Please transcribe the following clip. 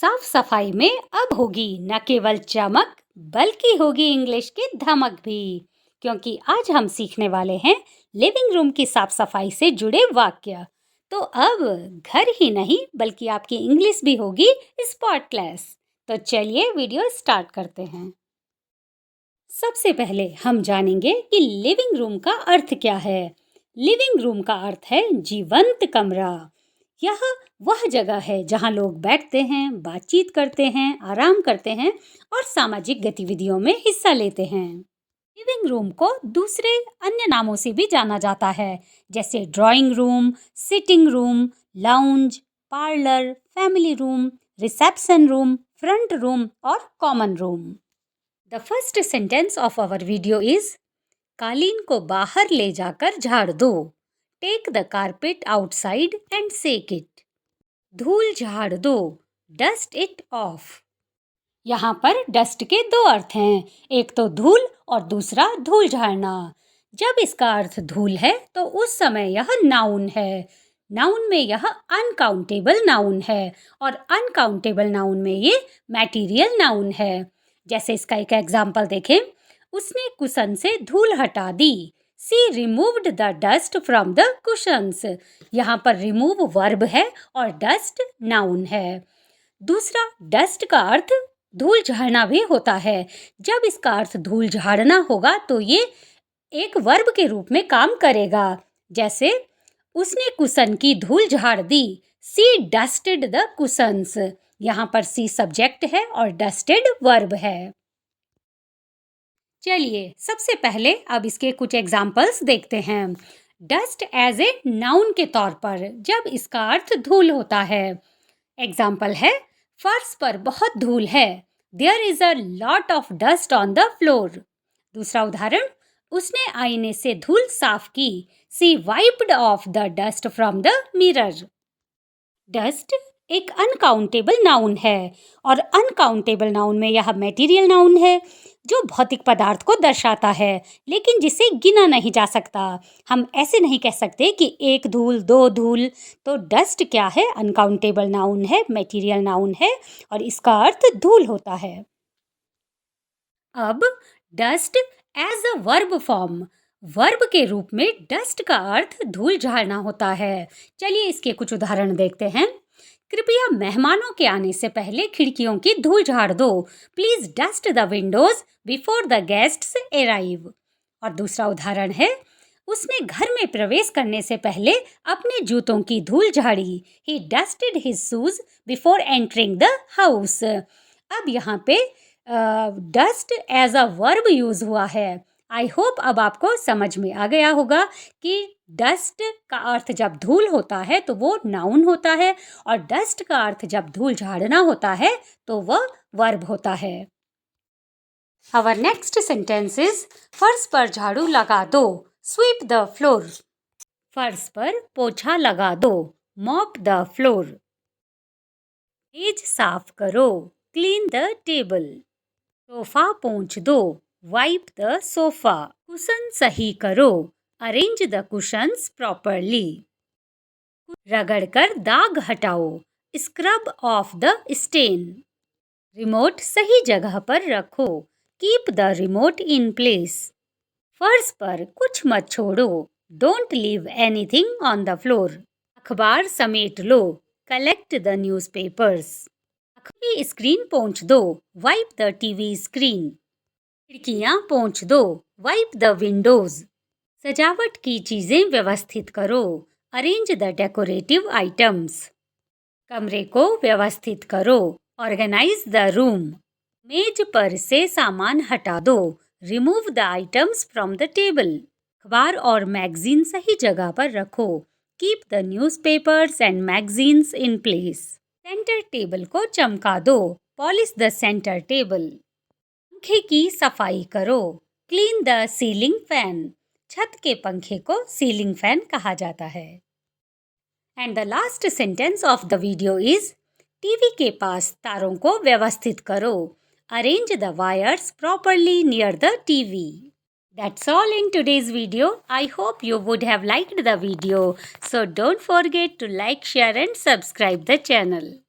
साफ सफाई में अब होगी न केवल चमक बल्कि होगी इंग्लिश की धमक भी, क्योंकि आज हम सीखने वाले हैं लिविंग रूम की साफ सफाई से जुड़े वाक्य। तो अब घर ही नहीं बल्कि आपकी इंग्लिश भी होगी स्पॉटलेस। तो चलिए वीडियो स्टार्ट करते हैं। सबसे पहले हम जानेंगे कि लिविंग रूम का अर्थ क्या है। लिविंग रूम का अर्थ है जीवंत कमरा। यह वह जगह है जहां लोग बैठते हैं, बातचीत करते हैं, आराम करते हैं और सामाजिक गतिविधियों में हिस्सा लेते हैं। लिविंग रूम को दूसरे अन्य नामों से भी जाना जाता है, जैसे drawing room, sitting room, lounge, parlour, family room, reception room, front room और common room. The first sentence of our video is कालीन को बाहर ले जाकर झाड़ दो। Take the carpet outside and shake it. धूल झाड़ दो, डस्ट इट ऑफ। यहाँ पर डस्ट के दो अर्थ हैं, एक तो धूल और दूसरा धूल झाड़ना। जब इसका अर्थ धूल है तो उस समय यह नाउन है। नाउन में यह अनकाउंटेबल नाउन है और अनकाउंटेबल नाउन में ये मैटीरियल नाउन है। जैसे इसका एक एग्जाम्पल देखें, उसने कुशन से धूल हटा दी। She removed the dust from the cushions। यहाँ पर remove वर्ब है और dust नाउन है। दूसरा, डस्ट का अर्थ धूल झाड़ना भी होता है। जब इसका अर्थ धूल झाड़ना होगा तो ये एक वर्ब के रूप में काम करेगा। जैसे उसने कुशन की धूल झाड़ दी। She dusted the cushions। यहाँ पर सी सब्जेक्ट है और डस्टेड वर्ब है। चलिए सबसे पहले अब इसके कुछ एग्जाम्पल्स देखते हैं। डस्ट एज ए नाउन के तौर पर जब इसका अर्थ धूल होता है। एग्जाम्पल है, फर्श पर बहुत धूल है। There is a lot of dust on the floor. दूसरा उदाहरण, उसने आईने से धूल साफ की। She wiped off the dust from the mirror. Dust एक अनकाउंटेबल नाउन है और अनकाउंटेबल नाउन में यह मटेरियल नाउन है जो भौतिक पदार्थ को दर्शाता है, लेकिन जिसे गिना नहीं जा सकता। हम ऐसे नहीं कह सकते कि एक धूल, दो धूल। तो डस्ट क्या है? अनकाउंटेबल नाउन है, मटेरियल नाउन है और इसका अर्थ धूल होता है। अब dust as a verb form, verb के रूप में डस्ट का अर्थ धूल झाड़ना होता है। चलिए इसके कुछ उदाहरण देखते हैं। कृपया मेहमानों के आने से पहले खिड़कियों की धूल झाड़ दो। Please dust the Windows before the guests arrive. और दूसरा उदाहरण है, उसने घर में प्रवेश करने से पहले अपने जूतों की धूल झाड़ी। He dusted his shoes before entering the house. अब यहाँ पे dust as a verb use हुआ है। आई होप अब आपको समझ में आ गया होगा कि डस्ट का अर्थ जब धूल होता है तो वो नाउन होता है और डस्ट का अर्थ जब धूल झाड़ना होता है तो वह वर्ब होता है। Our next sentence is फर्श पर झाड़ू लगा दो। Sweep the floor। फर्श पर पोछा लगा दो। Mop the floor। मेज साफ करो। Clean the table। सोफा पोंछ दो। Wipe the sofa। कुशन सही करो। Arrange the cushions properly। रगड़कर दाग हटाओ। Scrub off the stain। Remote सही जगह पर रखो। Keep the remote in place। फर्श पर कुछ मत छोड़ो। Don't leave anything on the floor। अखबार समेट लो। Collect the newspapers। आखिरी स्क्रीन पोंछ दो। Wipe the TV screen। खिड़कियां पोंछ दो। Wipe the windows। सजावट की चीजें व्यवस्थित करो। Arrange the decorative items। कमरे को व्यवस्थित करो। Organize the room। मेज पर से सामान हटा दो। Remove the items from the table। अखबार और मैगजीन सही जगह पर रखो। Keep the newspapers and magazines in place। Centre table को चमका दो। Polish the center table। पंखे की सफाई करो। Clean the ceiling fan। छत के पंखे को सीलिंग फैन कहा जाता है। And the last sentence of the video is TV के पास तारों को व्यवस्थित करो। Arrange the wires properly near the TV। That's all in today's video. I hope you would have liked the video. So don't forget to like, share and subscribe the channel.